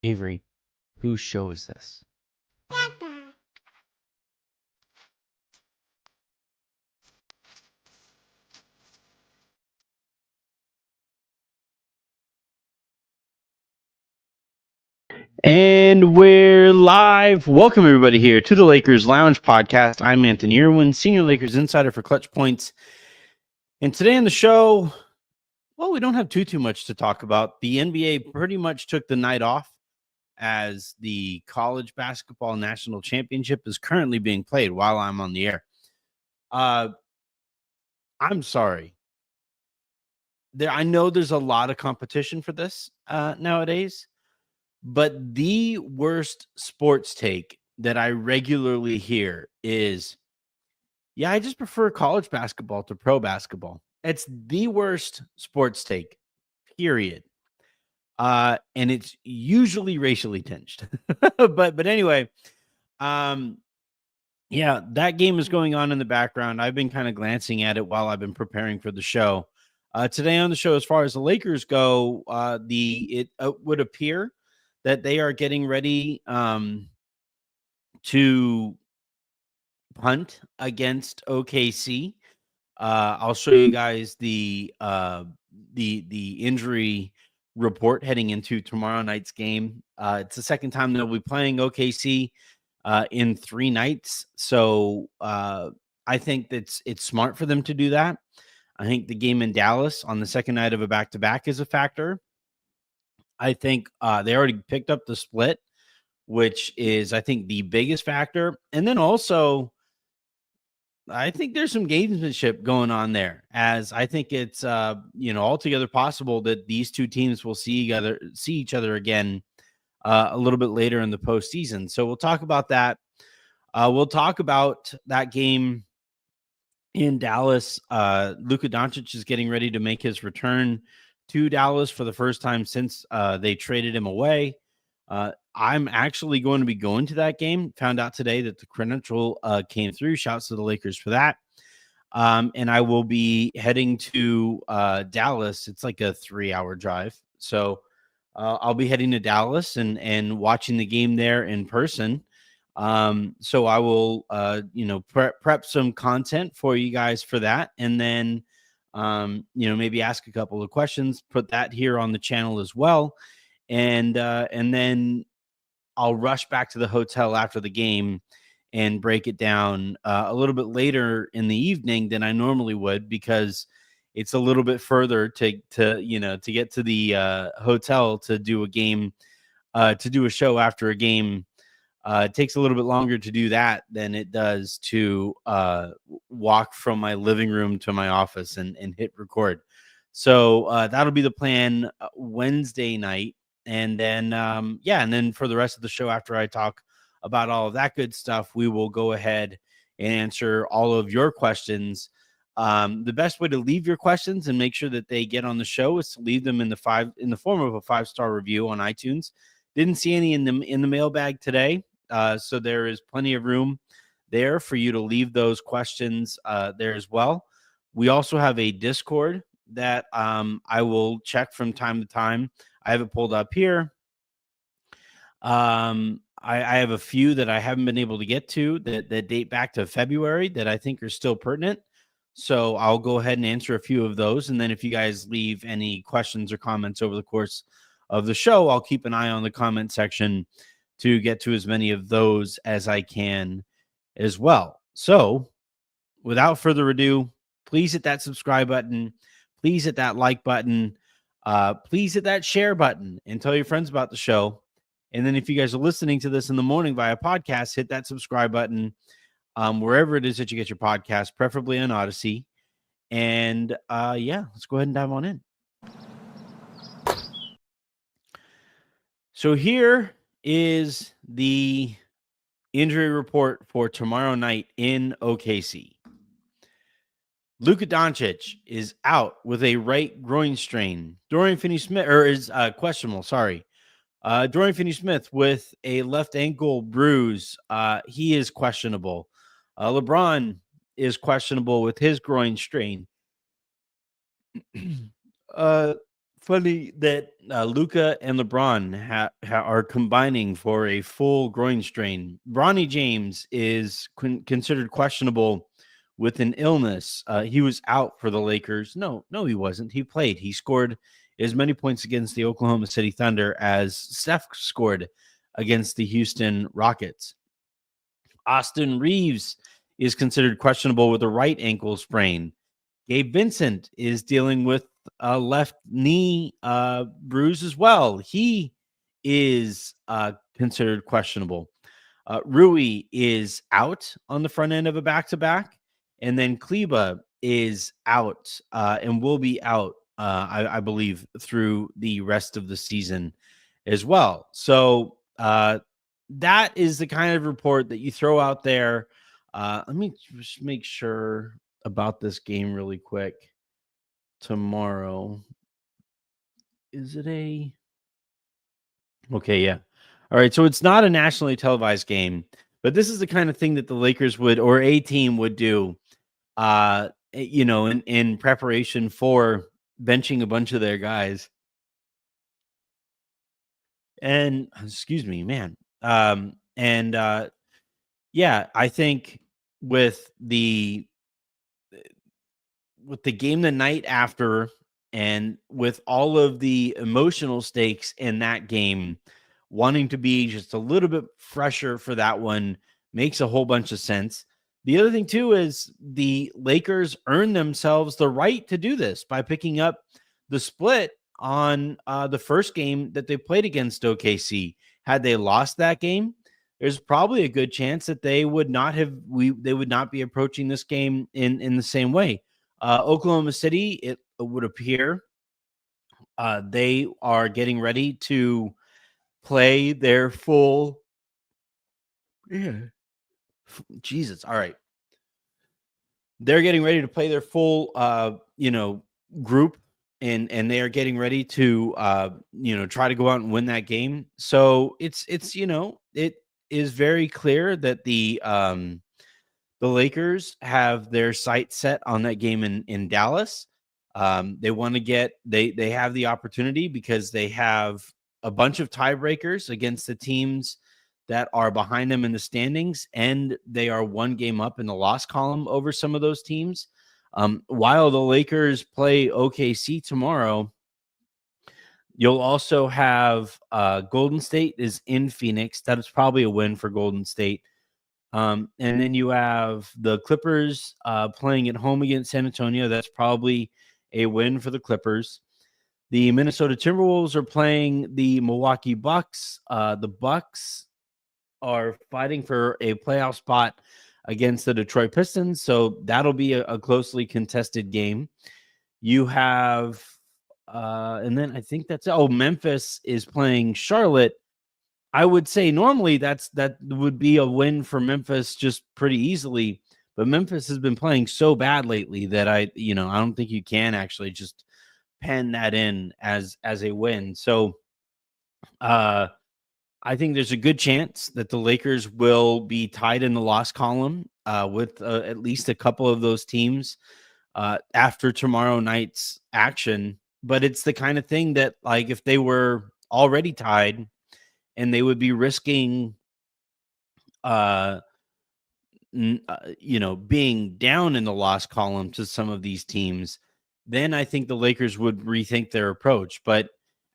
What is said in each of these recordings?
Avery, whose show is this? And we're live. Welcome, everybody, here to the Lakers Lounge podcast. I'm Anthony Irwin, Senior Lakers Insider for Clutch Points. And today on the show, well, we don't have too much to talk about. The NBA pretty much took the night off as the college basketball national championship is currently being played while I'm on the air. I'm sorry. I know there's a lot of competition for this nowadays. But the worst sports take that I regularly hear is, yeah, I just prefer college basketball to pro basketball. It's the worst sports take, period. And it's usually racially tinged. but anyway, yeah, that game is going on in the background. I've been kind of glancing at it while I've been preparing for the show. Today on the show, as far as the Lakers go, it would appear that they are getting ready to punt against OKC. I'll show you guys the injury report heading into tomorrow night's game. It's the second time they'll be playing OKC in 3 nights, so I think it's smart for them to do that. I think the game in Dallas on the second night of a back-to-back is a factor. I think they already picked up the split, which is, I think, the biggest factor. And then also, I think there's some gamesmanship going on there, as I think it's, altogether possible that these two teams will see each other again a little bit later in the postseason. So we'll talk about that. We'll talk about that game in Dallas. Luka Doncic is getting ready to make his return to Dallas for the first time since they traded him away. I'm actually going to be going to that game. Found out today that the credential came through. Shouts to the Lakers for that. And I will be heading to Dallas. It's like a 3-hour drive. So I'll be heading to Dallas and watching the game there in person. So I will, prep some content for you guys for that. And then, maybe ask a couple of questions, put that here on the channel as well. And then I'll rush back to the hotel after the game and break it down a little bit later in the evening than I normally would, because it's a little bit further to get to the hotel to do a game, to do a show after a game. It takes a little bit longer to do that than it does to walk from my living room to my office and hit record. So that'll be the plan Wednesday night. And then, and then for the rest of the show, after I talk about all of that good stuff, we will go ahead and answer all of your questions. The best way to leave your questions and make sure that they get on the show is to leave them in the form of a 5-star review on iTunes. Didn't see any in the mailbag today, so there is plenty of room there for you to leave those questions there as well. We also have a Discord that I will check from time to time. I have it pulled up here. I have a few that I haven't been able to get to that date back to February that I think are still pertinent. So I'll go ahead and answer a few of those. And then if you guys leave any questions or comments over the course of the show, I'll keep an eye on the comment section to get to as many of those as I can as well. So without further ado, please hit that subscribe button. Please hit that like button. Please hit that share button and tell your friends about the show. And then if you guys are listening to this in the morning via podcast, hit that subscribe button wherever it is that you get your podcast, preferably on Odyssey. And let's go ahead and dive on in. So here is the injury report for tomorrow night in OKC. Luka Doncic is out with a right groin strain. Dorian Finney-Smith is questionable. Sorry. Dorian Finney-Smith with a left ankle bruise. He is questionable. LeBron is questionable with his groin strain. funny that Luka and LeBron are combining for a full groin strain. Bronny James is considered questionable with an illness. He was out for the Lakers. No, he wasn't. He played. He scored as many points against the Oklahoma City Thunder as Steph scored against the Houston Rockets. Austin Reeves is considered questionable with a right ankle sprain. Gabe Vincent is dealing with a left knee bruise as well. He is considered questionable. Rui is out on the front end of a back-to-back, and then Kleba is out and will be out, I believe, through the rest of the season as well. So that is the kind of report that you throw out there. Let me just make sure about this game really quick. Tomorrow, is it a okay? Yeah. All right. So it's not a nationally televised game, but this is the kind of thing that the Lakers would, or a team would do, in preparation for benching a bunch of their guys. And excuse me, man. Yeah, I think with the game the night after, and with all of the emotional stakes in that game, wanting to be just a little bit fresher for that one makes a whole bunch of sense. The other thing too is the Lakers earned themselves the right to do this by picking up the split on the first game that they played against OKC. Had they lost that game, there's probably a good chance that they would not be approaching this game in the same way. Oklahoma City, it would appear, they are getting ready to play their full. Yeah. Jesus. All right. They're getting ready to play their full, group, and they are getting ready to, try to go out and win that game. So it is very clear that the Lakers have their sight set on that game in Dallas. They want to they have the opportunity because they have a bunch of tiebreakers against the teams that are behind them in the standings, and they are one game up in the loss column over some of those teams. While the Lakers play OKC tomorrow, you'll also have Golden State is in Phoenix. That is probably a win for Golden State. And then you have the Clippers playing at home against San Antonio. That's probably a win for the Clippers. The Minnesota Timberwolves are playing the Milwaukee Bucks. The Bucks are fighting for a playoff spot against the Detroit Pistons, so that'll be a closely contested game. You have, and then I think that's Memphis is playing Charlotte. I would say normally that would be a win for Memphis just pretty easily, but Memphis has been playing so bad lately that I don't think you can actually just pen that in as a win. So I think there's a good chance that the Lakers will be tied in the loss column with at least a couple of those teams after tomorrow night's action. But it's the kind of thing that, like, if they were already tied and they would be risking, being down in the loss column to some of these teams, then I think the Lakers would rethink their approach. But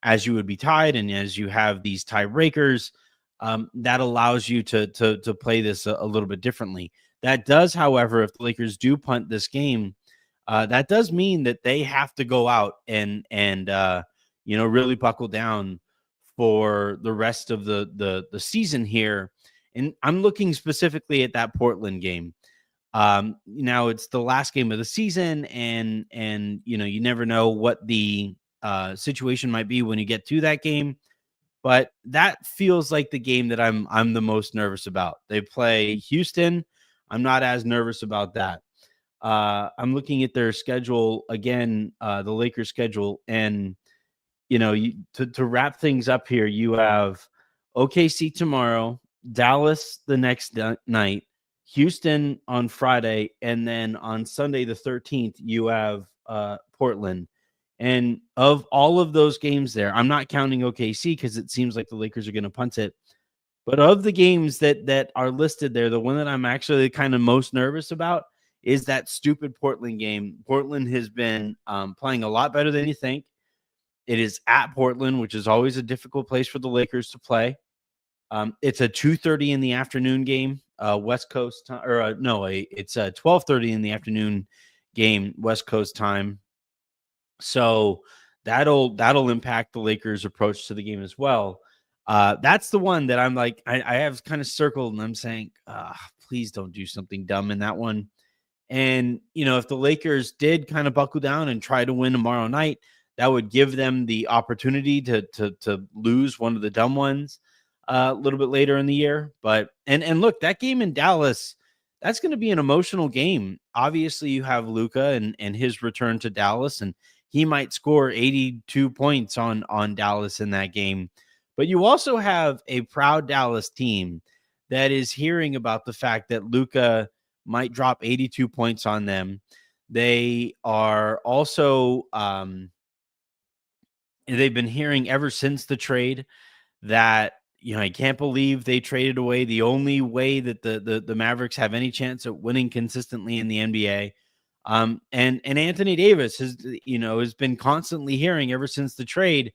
as you would be tied and as you have these tiebreakers, that allows you to play this a little bit differently. That does, however, if the Lakers do punt this game, that does mean that they have to go out and really buckle down for the rest of the season here. And I'm looking specifically at that Portland game. Now it's the last game of the season, and you never know what the situation might be when you get to that game, but that feels like the game that I'm the most nervous about. They play Houston. I'm not as nervous about that. I'm looking at their schedule again, the Lakers schedule, and to wrap things up here, you have OKC tomorrow, Dallas the next night, Houston on Friday, and then on Sunday the 13th, you have Portland. And of all of those games there, I'm not counting OKC because it seems like the Lakers are going to punt it. But of the games that are listed there, the one that I'm actually kind of most nervous about is that stupid Portland game. Portland has been playing a lot better than you think. It is at Portland, which is always a difficult place for the Lakers to play. It's a 2:30 in the afternoon game, West Coast time, or no, it's a 12:30 in the afternoon game, West Coast time. So that'll impact the Lakers' approach to the game as well. That's the one that I'm like, I have kind of circled, and I'm saying, please don't do something dumb in that one. And if the Lakers did kind of buckle down and try to win tomorrow night, that would give them the opportunity to lose one of the dumb ones a little bit later in the year. But and look, that game in Dallas, that's going to be an emotional game. Obviously, you have Luka and his return to Dallas, and he might score 82 points on Dallas in that game. But you also have a proud Dallas team that is hearing about the fact that Luka might drop 82 points on them. They are also they've been hearing ever since the trade that I can't believe they traded away the only way that the Mavericks have any chance at winning consistently in the NBA. And Anthony Davis has been constantly hearing ever since the trade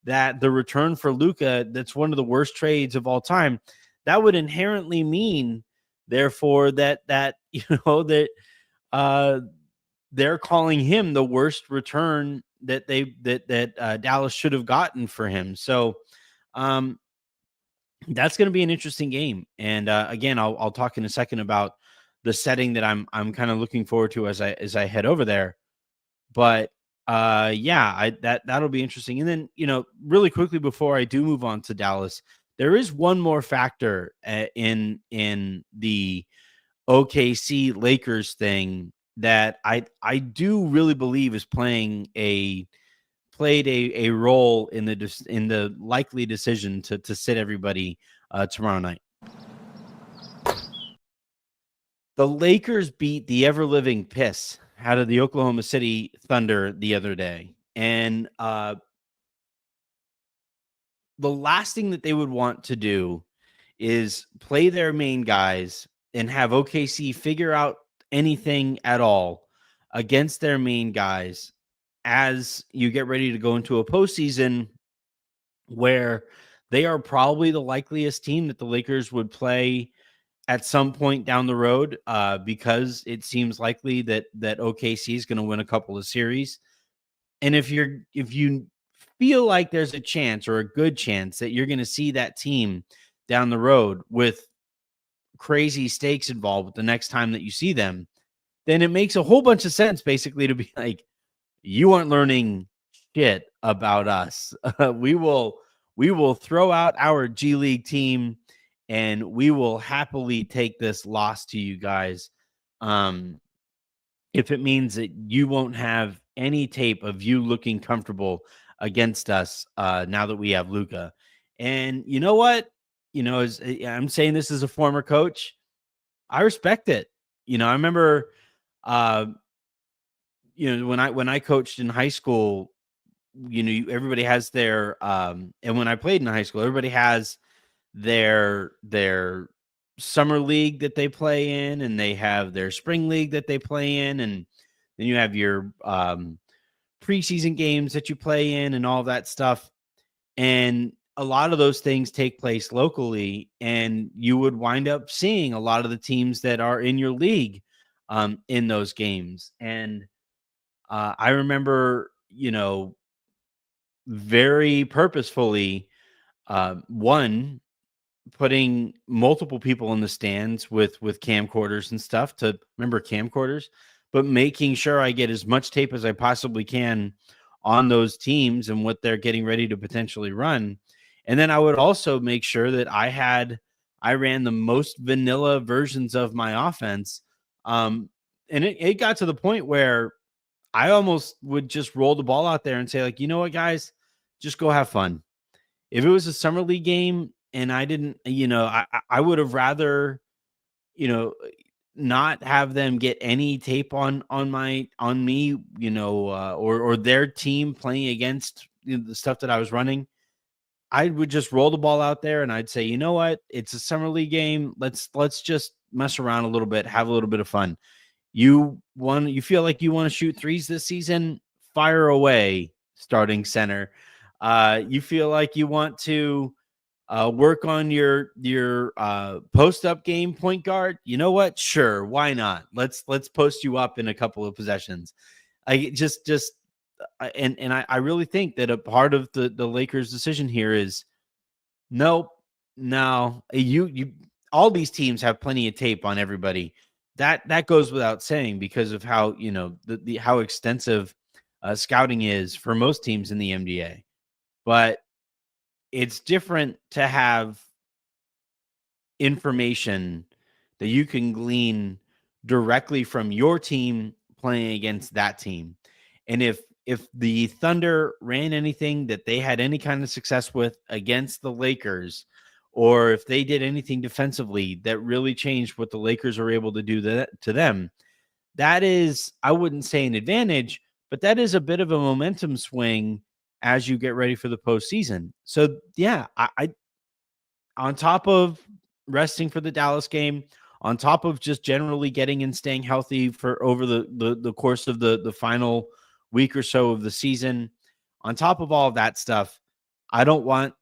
that the return for Luka, that's one of the worst trades of all time. That would inherently mean, therefore, that that they're calling him the worst return that Dallas should have gotten for him. So that's going to be an interesting game. And again, I'll talk in a second about the setting that I'm kind of looking forward to as I head over there. But that'll be interesting. And then really quickly before I do move on to Dallas, there is one more factor in the OKC Lakers thing that I do really believe is played a role in the likely decision to sit everybody tomorrow night. The Lakers beat the ever-living piss out of the Oklahoma City Thunder the other day. And the last thing that they would want to do is play their main guys and have OKC figure out anything at all against their main guys as you get ready to go into a postseason where they are probably the likeliest team that the Lakers would play at some point down the road, because it seems likely that OKC is going to win a couple of series. And if you feel like there's a chance or a good chance that you're going to see that team down the road with crazy stakes involved the next time that you see them, then it makes a whole bunch of sense basically to be like, you aren't learning shit about us. We will throw out our G League team and we will happily take this loss to you guys. If it means that you won't have any tape of you looking comfortable against us now that we have Luka. And you know what? As I'm saying this as a former coach, I respect it. I remember when I coached in high school, everybody has their and when I played in high school, everybody has their summer league that they play in, and they have their spring league that they play in, and then you have your preseason games that you play in and all that stuff. And a lot of those things take place locally, and you would wind up seeing a lot of the teams that are in your league in those games. And I remember, very purposefully, one, putting multiple people in the stands with camcorders and stuff to remember camcorders, but making sure I get as much tape as I possibly can on those teams and what they're getting ready to potentially run. And then I would also make sure that I ran the most vanilla versions of my offense. And it got to the point where I almost would just roll the ball out there and say, like, you know what, guys, just go have fun. If it was a summer league game and I didn't, I would have rather, not have them get any tape on me, or their team playing against the stuff that I was running. I would just roll the ball out there and I'd say, you know what? It's a summer league game. Let's just mess around a little bit, have a little bit of fun. You feel like you want to shoot threes this season? Fire away, starting center. You feel like you want to work on your post up game, point guard? You know what? Sure, why not? Let's post you up in a couple of possessions. I just and I really think that a part of the Lakers' decision here is nope, no. You all these teams have plenty of tape on everybody. That goes without saying because of how the how extensive scouting is for most teams in the NBA. But it's different to have information that you can glean directly from your team playing against that team. And if the Thunder ran anything that they had any kind of success with against the Lakers, or if they did anything defensively that really changed what the Lakers are able to do to them, that is, I wouldn't say an advantage, but that is a bit of a momentum swing as you get ready for the postseason. So yeah, I on top of resting for the Dallas game, on top of just generally getting and staying healthy for over the course of the final week or so of the season, on top of all of that stuff, I don't want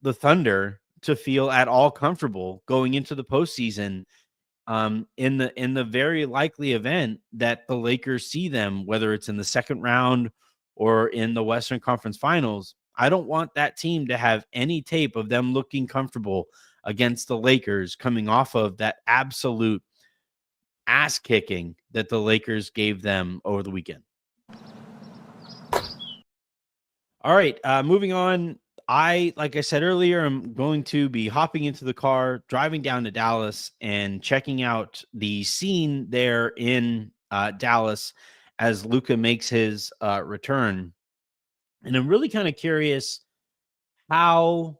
the Thunder to feel at all comfortable going into the postseason. In the very likely event that the Lakers see them, whether it's in the second round or in the Western Conference Finals, I don't want that team to have any tape of them looking comfortable against the Lakers coming off of that absolute ass kicking that the Lakers gave them over the weekend. All right, moving on. Like I said earlier, I'm going to be hopping into the car, driving down to Dallas and checking out the scene there in Dallas as Luka makes his return. And I'm really kind of curious how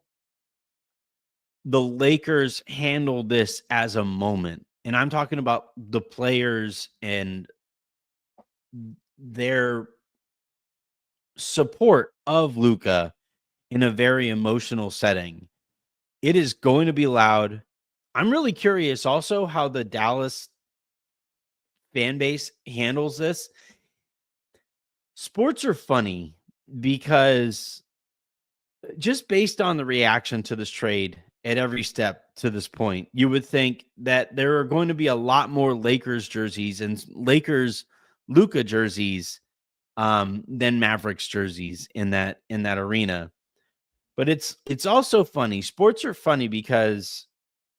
the Lakers handle this as a moment. And I'm talking about the players and their support of Luka in a very emotional setting. It is going to be loud. I'm really curious also how the Dallas fan base handles this. Sports are funny because just based on the reaction to this trade at every step to this point, you would think that there are going to be a lot more Lakers jerseys and Lakers Luka jerseys than Mavericks jerseys in that arena. But it's also funny. Sports are funny because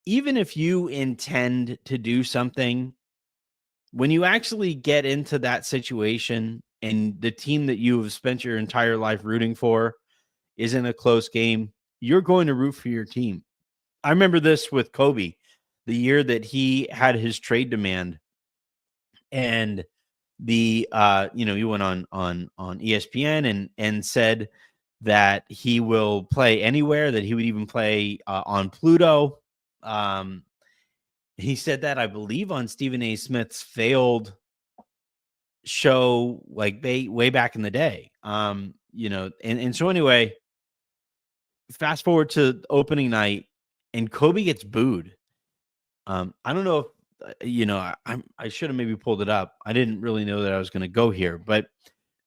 even if you intend to do something, when you actually get into that situation and the team that you have spent your entire life rooting for is in a close game, you're going to root for your team. I remember this with Kobe, the year that he had his trade demand, and he went on ESPN and said that he will play anywhere, that he would even play on Pluto. He said that, I believe, on Stephen A. Smith's failed show, like way back in the day. And so anyway, fast forward to opening night, and Kobe gets booed. I don't know if, I should have maybe pulled it up. I didn't really know that I was going to go here, but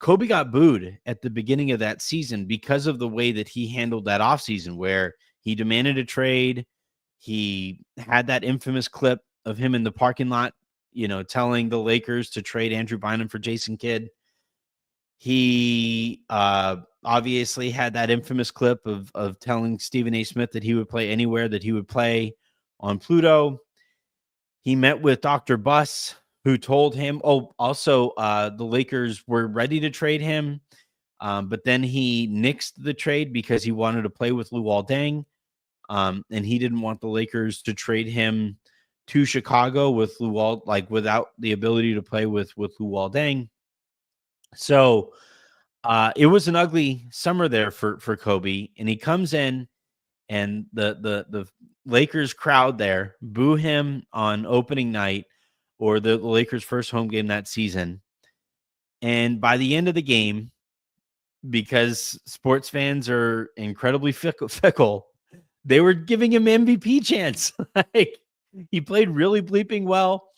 Kobe got booed at the beginning of that season because of the way that he handled that offseason, where he demanded a trade. He had that infamous clip of him in the parking lot, telling the Lakers to trade Andrew Bynum for Jason Kidd. He obviously had that infamous clip of telling Stephen A. Smith that he would play anywhere, that he would play on Pluto. He met with Dr. Buss, who told him, the Lakers were ready to trade him, but then he nixed the trade because he wanted to play with Luol Deng, and he didn't want the Lakers to trade him to Chicago with Luol, without the ability to play with Luol Deng. So it was an ugly summer there for Kobe, and he comes in, and the Lakers crowd there boo him on opening night. or the Lakers' first home game that season. And by the end of the game, because sports fans are incredibly fickle, they were giving him MVP chance. Like, he played really bleeping well.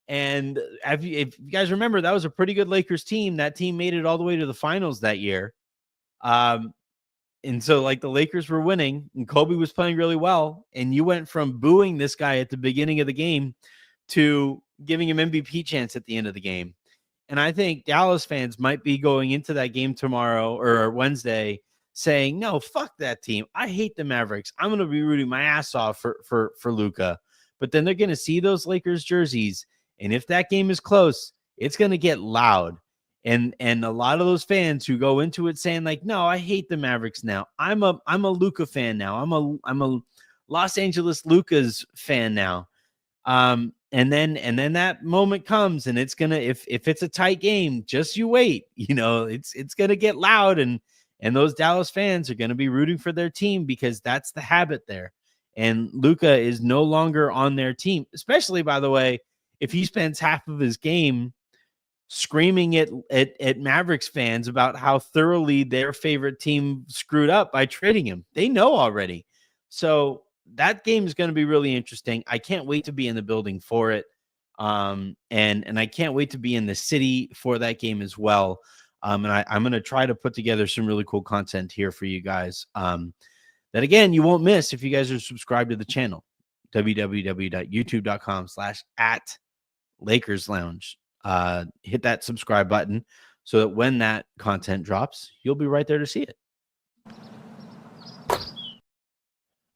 And if you guys remember, that was a pretty good Lakers team. That team made it all the way to the finals that year. And so, like, the Lakers were winning and Kobe was playing really well. And you went from booing this guy at the beginning of the game to giving him MVP chance at the end of the game. And I think Dallas fans might be going into that game tomorrow or Wednesday saying, no, fuck that team. I hate the Mavericks. I'm going to be rooting my ass off for Luka. But then they're going to see those Lakers jerseys. And if that game is close, it's going to get loud. And a lot of those fans who go into it saying, like, no, I hate the Mavericks now. I'm a Luka fan now. I'm a Los Angeles Lukas fan now. And then that moment comes, and it's gonna, if it's a tight game, just you wait. It's gonna get loud, and those Dallas fans are gonna be rooting for their team because that's the habit there. And Luka is no longer on their team, especially, by the way, if he spends half of his game screaming at Mavericks fans about how thoroughly their favorite team screwed up by trading him. They know already. So that game is going to be really interesting. I can't wait to be in the building for it. And I can't wait to be in the city for that game as well. And I'm going to try to put together some really cool content here for you guys. That, again, you won't miss if you guys are subscribed to the channel, www.youtube.com/@LakersLounge. Hit that subscribe button so that when that content drops, you'll be right there to see it.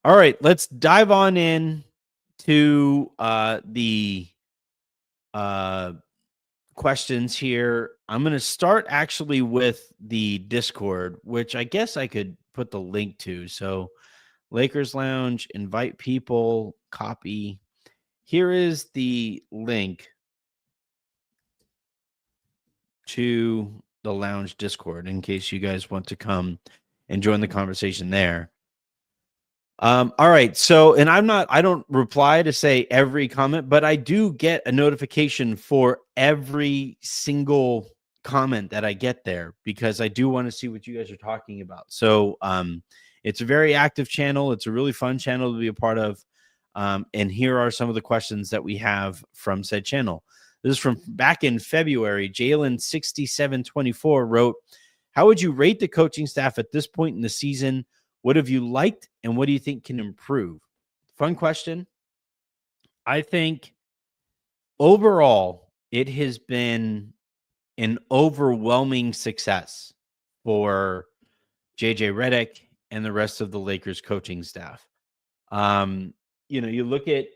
All right, let's dive on in to the questions here. I'm going to start actually with the Discord, which I guess I could put the link to. So Lakers Lounge, invite people, copy. Here is the link to the Lounge Discord in case you guys want to come and join the conversation there. All right. So, and I don't reply to say every comment, but I do get a notification for every single comment that I get there because I do want to see what you guys are talking about. So, it's a very active channel. It's a really fun channel to be a part of. And here are some of the questions that we have from said channel. This is from back in February. Jalen6724 wrote, how would you rate the coaching staff at this point in the season? What have you liked and what do you think can improve? Fun question. I think overall, it has been an overwhelming success for JJ Redick and the rest of the Lakers coaching staff. You look at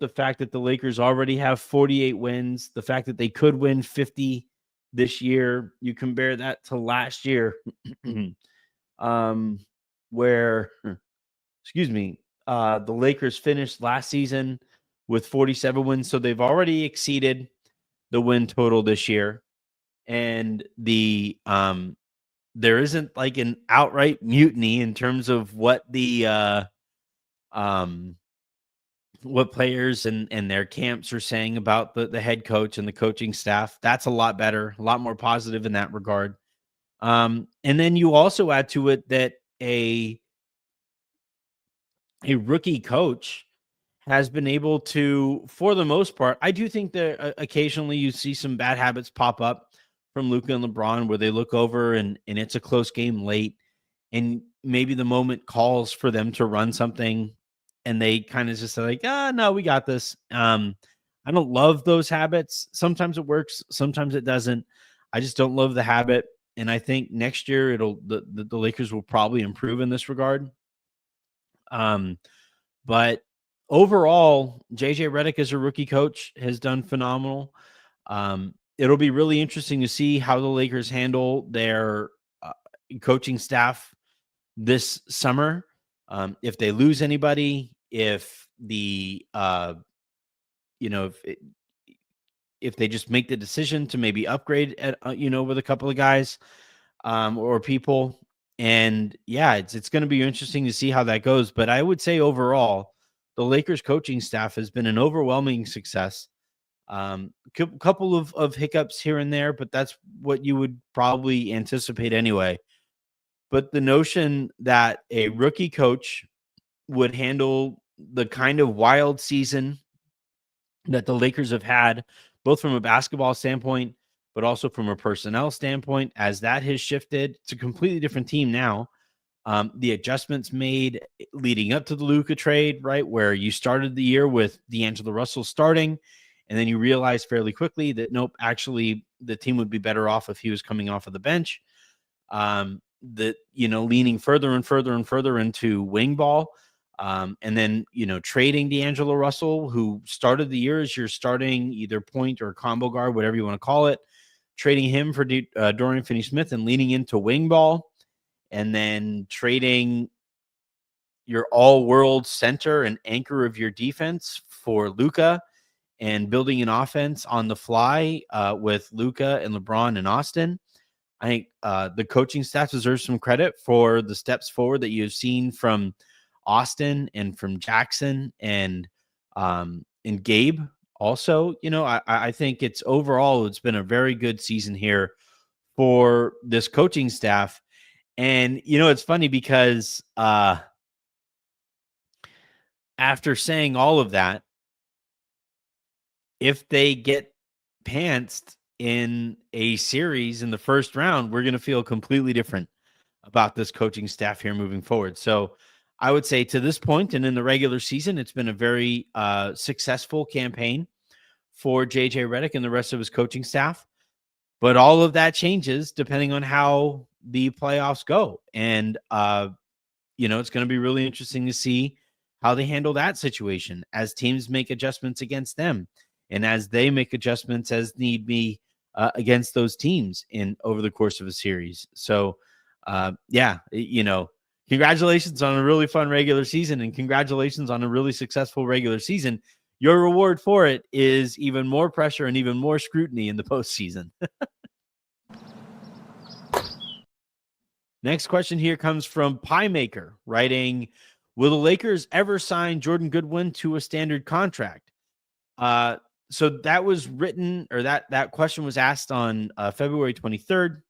the fact that the Lakers already have 48 wins, the fact that they could win 50 this year. You compare that to last year, where, the Lakers finished last season with 47 wins. So they've already exceeded the win total this year. And there isn't like an outright mutiny in terms of what the, what players and their camps are saying about the head coach and the coaching staff. That's a lot better, a lot more positive in that regard. And then you also add to it that a rookie coach has been able to, for the most part, I do think that occasionally you see some bad habits pop up from Luka and LeBron where they look over and it's a close game late and maybe the moment calls for them to run something and they kind of just say like, no, we got this. I don't love those habits. Sometimes it works. Sometimes it doesn't. I just don't love the habit. And I think next year the Lakers will probably improve in this regard. But overall, JJ Redick as a rookie coach has done phenomenal. It'll be really interesting to see how the Lakers handle their coaching staff this summer. If they lose anybody, if the, if they just make the decision to maybe upgrade with a couple of guys or people. And yeah, it's going to be interesting to see how that goes. But I would say overall, the Lakers coaching staff has been an overwhelming success. Couple of hiccups here and there, but that's what you would probably anticipate anyway. But the notion that a rookie coach would handle the kind of wild season that the Lakers have had, both from a basketball standpoint, but also from a personnel standpoint, as that has shifted. It's a completely different team now. The adjustments made leading up to the Luka trade, right, where you started the year with D'Angelo Russell starting, and then you realized fairly quickly that, nope, actually the team would be better off if he was coming off of the bench. That, leaning further and further and further into wing ball. And then, trading D'Angelo Russell, who started the year as your starting either point or combo guard, whatever you want to call it, trading him for Dorian Finney-Smith and leaning into wing ball, and then trading your all-world center and anchor of your defense for Luka and building an offense on the fly with Luka and LeBron and Austin. I think the coaching staff deserves some credit for the steps forward that you've seen from Austin and from Jackson and Gabe. Also, I think it's been a very good season here for this coaching staff. And, it's funny because after saying all of that, if they get pantsed in a series in the first round, we're going to feel completely different about this coaching staff here moving forward. So I would say to this point and in the regular season, it's been a very successful campaign for JJ Redick and the rest of his coaching staff. But all of that changes depending on how the playoffs go. And, it's going to be really interesting to see how they handle that situation as teams make adjustments against them and as they make adjustments as need be against those teams over the course of a series. So, congratulations on a really fun regular season and congratulations on a really successful regular season. Your reward for it is even more pressure and even more scrutiny in the postseason. Next question here comes from Pie Maker, writing, will the Lakers ever sign Jordan Goodwin to a standard contract? So that was written, or that question was asked on February 23rd.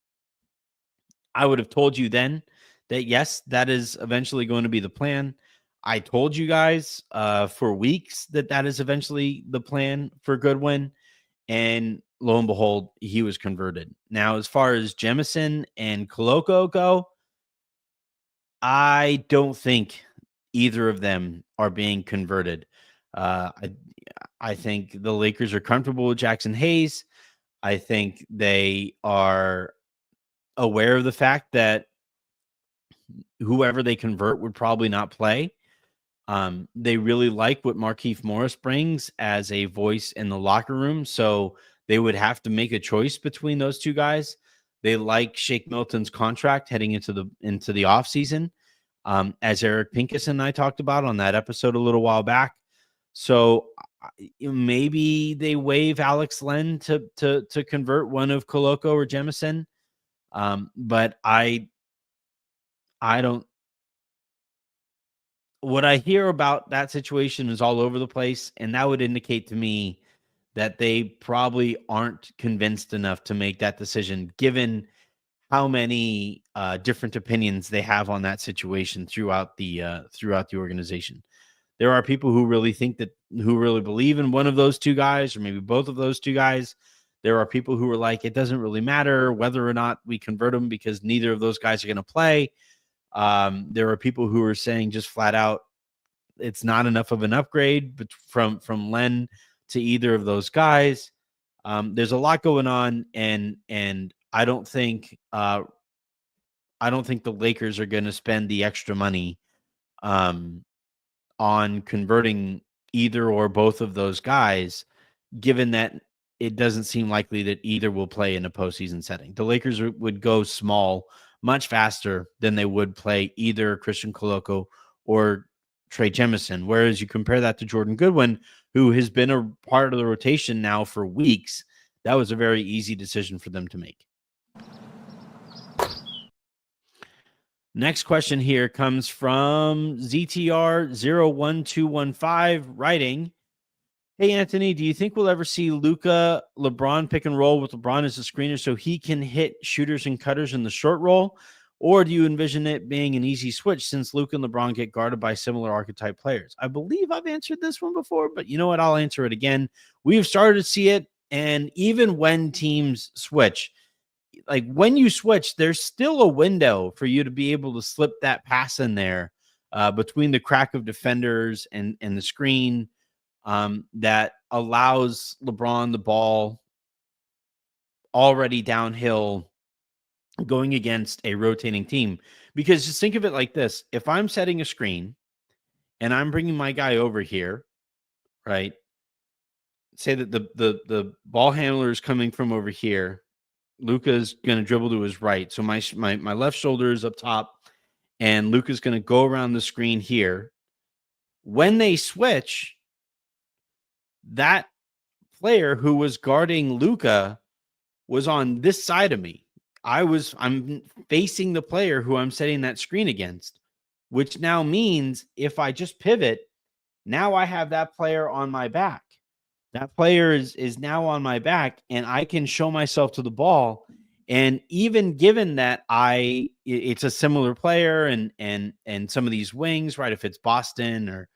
I would have told you then that, yes, that is eventually going to be the plan. I told you guys for weeks that is eventually the plan for Goodwin. And lo and behold, he was converted. Now, as far as Jemison and Koloko go, I don't think either of them are being converted. I think the Lakers are comfortable with Jackson Hayes. I think they are aware of the fact that whoever they convert would probably not play. They really like what Markieff Morris brings as a voice in the locker room, so they would have to make a choice between those two guys. They like Shake Milton's contract heading into the offseason, as Eric Pincus and I talked about on that episode a little while back. So maybe they waive Alex Len to convert one of Koloko or Jemison. But I don't. What I hear about that situation is all over the place, and that would indicate to me that they probably aren't convinced enough to make that decision, given how many different opinions they have on that situation throughout the organization. There are people who really believe in one of those two guys, or maybe both of those two guys. There are people who are like, it doesn't really matter whether or not we convert them because neither of those guys are going to play. There are people who are saying just flat out, it's not enough of an upgrade from Len to either of those guys. There's a lot going on, and I don't think the Lakers are going to spend the extra money on converting either or both of those guys, given that it doesn't seem likely that either will play in a postseason setting. The Lakers would go small much faster than they would play either Christian Koloko or Trey Jemison. Whereas you compare that to Jordan Goodwin, who has been a part of the rotation now for weeks, that was a very easy decision for them to make. Next question here comes from ZTR01215, writing, Hey, Anthony, do you think we'll ever see Luka LeBron pick and roll with LeBron as a screener so he can hit shooters and cutters in the short roll? Or do you envision it being an easy switch since Luka and LeBron get guarded by similar archetype players? I believe I've answered this one before, but you know what? I'll answer it again. We've started to see it. And even when teams switch, like when you switch, there's still a window for you to be able to slip that pass in there between the crack of defenders and the screen that allows LeBron the ball already downhill going against a rotating team. Because just think of it like this. If I'm setting a screen and I'm bringing my guy over here, right? Say that the ball handler is coming from over here. Luka's going to dribble to his right. So my left shoulder is up top and Luka's going to go around the screen here. When they switch, that player who was guarding Luka was on this side of me. I'm facing the player who I'm setting that screen against, which now means if I just pivot, now I have that player on my back. That player is now on my back and I can show myself to the ball. And even given that it's a similar player and some of these wings, right? If it's Boston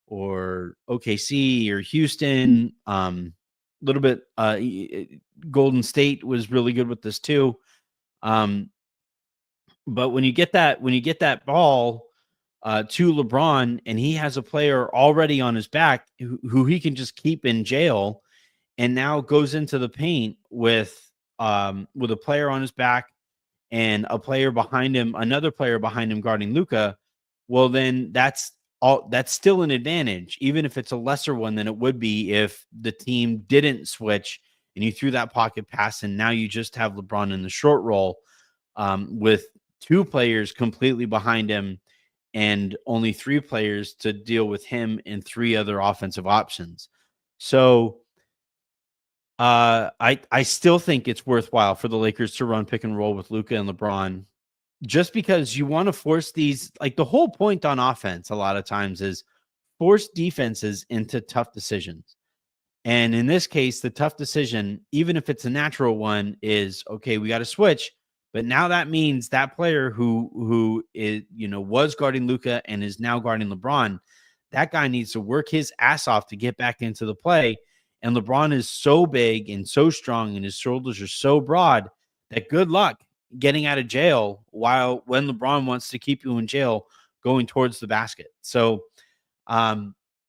or OKC or Houston, little bit Golden State was really good with this too. But when you get that ball to LeBron and he has a player already on his back who he can just keep in jail and now goes into the paint with a player on his back and a player behind him, another player behind him guarding Luka, well, then that's still an advantage, even if it's a lesser one than it would be if the team didn't switch and you threw that pocket pass and now you just have LeBron in the short roll with two players completely behind him and only three players to deal with him and three other offensive options. So I still think it's worthwhile for the Lakers to run pick and roll with Luka and LeBron, just because you want to force these, like the whole point on offense a lot of times is force defenses into tough decisions. And in this case, the tough decision, even if it's a natural one, is okay, we got to switch. But now that means that player who is, was guarding Luka and is now guarding LeBron, that guy needs to work his ass off to get back into the play. And LeBron is so big and so strong and his shoulders are so broad that good luck getting out of jail when LeBron wants to keep you in jail going towards the basket. So,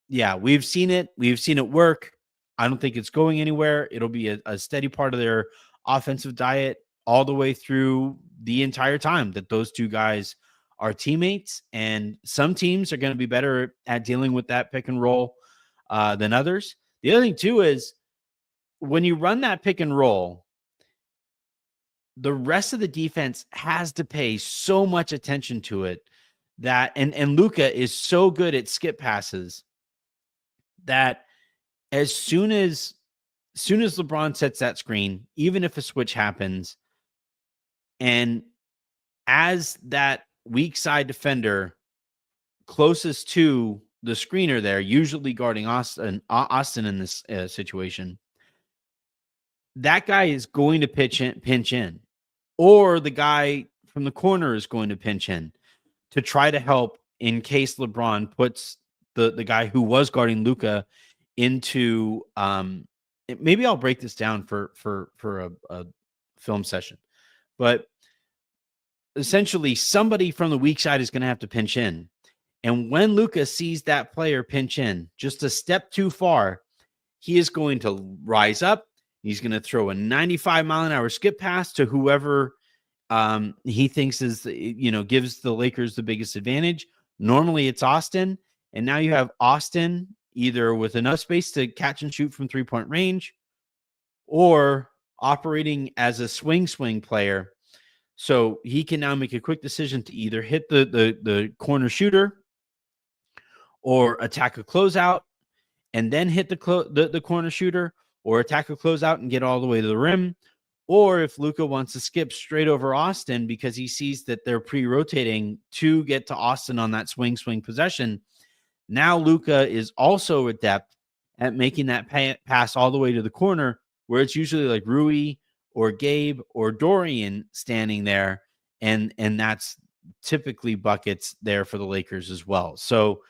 yeah, we've seen it. We've seen it work. I don't think it's going anywhere. It'll be a steady part of their offensive diet all the way through the entire time that those two guys are teammates. And some teams are going to be better at dealing with that pick and roll than others. The other thing too is when you run that pick and roll, the rest of the defense has to pay so much attention to it that, and Luka is so good at skip passes that as soon as LeBron sets that screen, even if a switch happens, and as that weak side defender closest to the screener there, usually guarding Austin in this situation, that guy is going to pinch in, or the guy from the corner is going to pinch in to try to help in case LeBron puts the guy who was guarding Luka into maybe I'll break this down for a film session, but essentially somebody from the weak side is going to have to pinch in. And when Luka sees that player pinch in just a step too far, he is going to rise up. He's going to throw a 95-mile-an-hour skip pass to whoever he thinks is, gives the Lakers the biggest advantage. Normally it's Austin. And now you have Austin either with enough space to catch and shoot from three-point range or operating as a swing player. So he can now make a quick decision to either hit the corner shooter or attack a closeout and then hit the corner shooter, or attack a closeout and get all the way to the rim. Or if Luka wants to skip straight over Austin because he sees that they're pre-rotating to get to Austin on that swing possession, now Luka is also adept at making that pass all the way to the corner, where it's usually like Rui or Gabe or Dorian standing there, and that's typically buckets there for the Lakers as well. So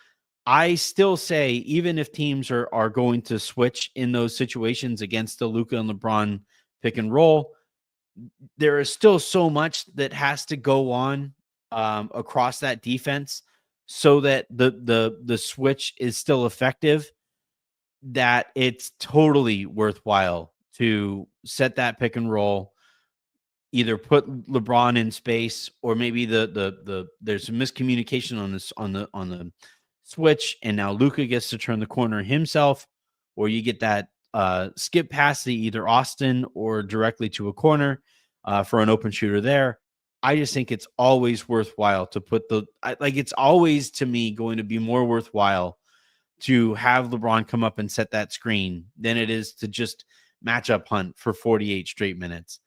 I still say, even if teams are going to switch in those situations against the Luka and LeBron pick and roll, there is still so much that has to go on across that defense so that the switch is still effective, that it's totally worthwhile to set that pick and roll, either put LeBron in space, or maybe the there's some miscommunication on this on the switch, and now Luka gets to turn the corner himself, or you get that skip pass to either Austin or directly to a corner for an open shooter there. I just think it's always worthwhile to put it's always, to me, going to be more worthwhile to have LeBron come up and set that screen than it is to just match up Hunt for 48 straight minutes.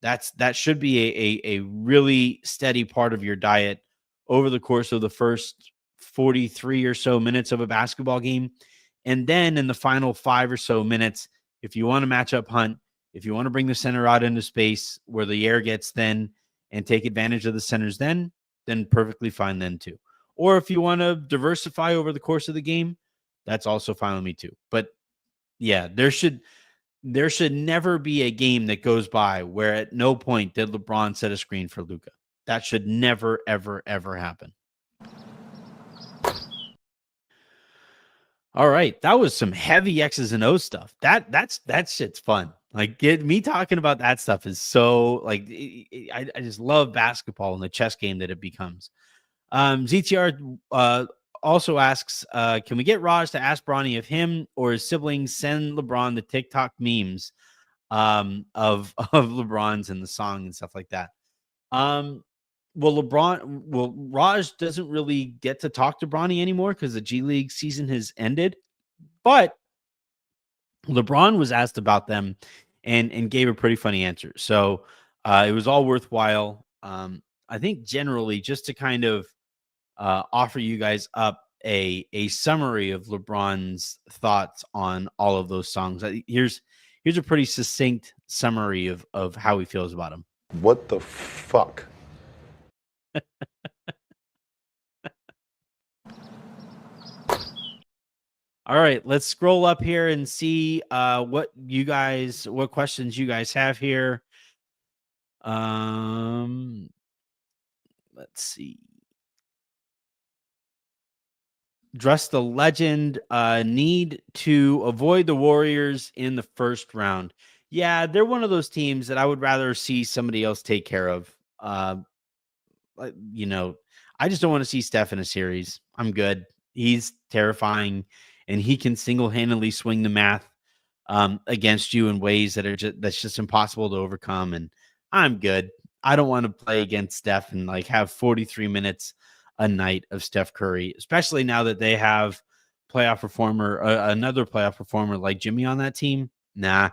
That should be a really steady part of your diet over the course of the first 43 or so minutes of a basketball game. And then in the final 5 or so minutes, if you want to match up Hunt, if you want to bring the center out into space where the air gets thin and take advantage of the centers, then perfectly fine then too. Or if you want to diversify over the course of the game, that's also fine with me too. But yeah, there should never be a game that goes by where at no point did LeBron set a screen for Luka. That should never, ever, ever happen. All right, that was some heavy X's and O's stuff. That shit's fun. Like, me talking about that stuff is so, like, I just love basketball and the chess game that it becomes. ZTR also asks, can we get Raj to ask Bronny if him or his siblings send LeBron the TikTok memes of LeBron's and the song and stuff like that? Raj doesn't really get to talk to Bronny anymore because the G League season has ended. But LeBron was asked about them and gave a pretty funny answer. So it was all worthwhile. I think generally, just to kind of offer you guys up a summary of LeBron's thoughts on all of those songs. Here's a pretty succinct summary of how he feels about them. What the fuck? All right, let's scroll up here and see what questions you guys have here. Let's see. Dress the Legend, need to avoid the Warriors in the first round. Yeah, they're one of those teams that I would rather see somebody else take care of. I just don't want to see Steph in a series. I'm good. He's terrifying, and he can single-handedly swing the math against you in ways that's just impossible to overcome. And I'm good. I don't want to play against Steph and like have 43 minutes a night of Steph Curry, especially now that they have another playoff performer like Jimmy on that team. Nah,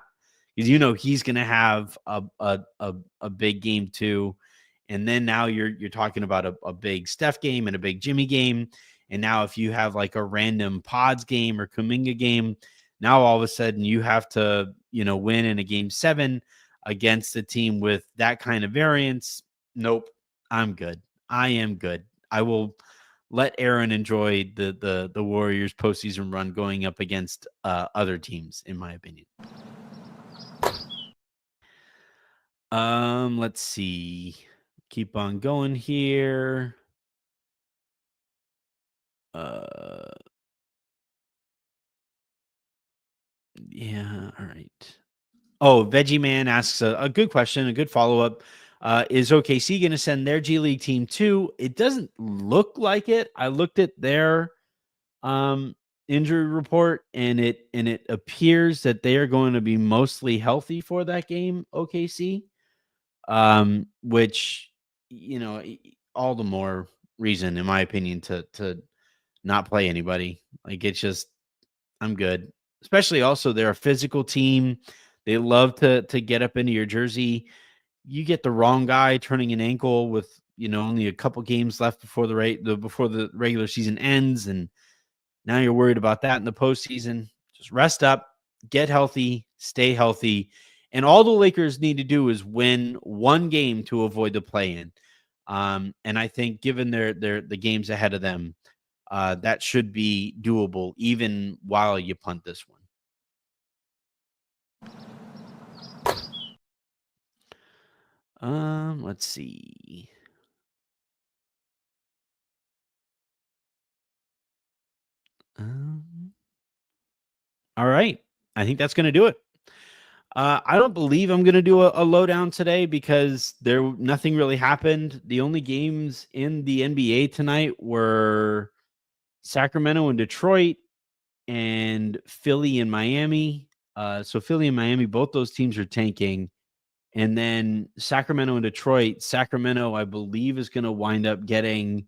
because he's going to have a big game too. And then now you're talking about a big Steph game and a big Jimmy game. And now if you have like a random Pods game or Kuminga game, now all of a sudden you have to, win in a game 7 against a team with that kind of variance. Nope, I'm good. I am good. I will let Aaron enjoy the Warriors postseason run going up against other teams, in my opinion. Let's see. Keep on going here. Yeah, all right. Oh, Veggie Man asks a good question, a good follow-up. Is OKC going to send their G League team too? It doesn't look like it. I looked at their injury report, and it appears that they are going to be mostly healthy for that game, OKC. Which, all the more reason, in my opinion, to not play anybody. Like, it's just, I'm good. Especially also, they're a physical team. They love to get up into your jersey. You get the wrong guy turning an ankle with, only a couple games left before the regular season ends, and now you're worried about that in the postseason. Just rest up, get healthy, stay healthy. And all the Lakers need to do is win one game to avoid the play-in. And I think given the games ahead of them, that should be doable even while you punt this one. Let's see. All right. I think that's going to do it. I don't believe I'm going to do a lowdown today because nothing really happened. The only games in the NBA tonight were Sacramento and Detroit and Philly and Miami. So Philly and Miami, both those teams are tanking. And then Sacramento and Detroit. Sacramento, I believe, is going to wind up getting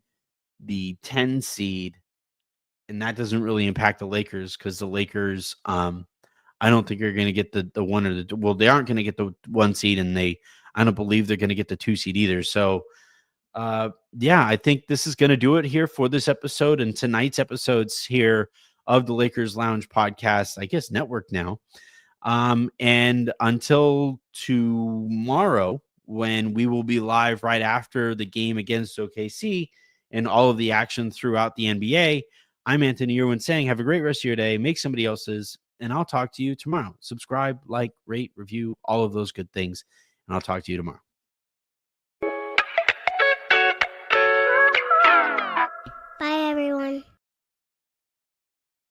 the 10 seed. And that doesn't really impact the Lakers because the Lakers, I don't think are going to get the one or the, well, they aren't going to get the 1 seed, and I don't believe they're going to get the 2 seed either. So, yeah, I think this is going to do it here for this episode and tonight's episodes here of the Lakers Lounge podcast, I guess network now. And until tomorrow, when we will be live right after the game against OKC and all of the action throughout the NBA, I'm Anthony Irwin saying, have a great rest of your day. Make somebody else's, and I'll talk to you tomorrow. Subscribe, like, rate, review, all of those good things. And I'll talk to you tomorrow. Bye, everyone.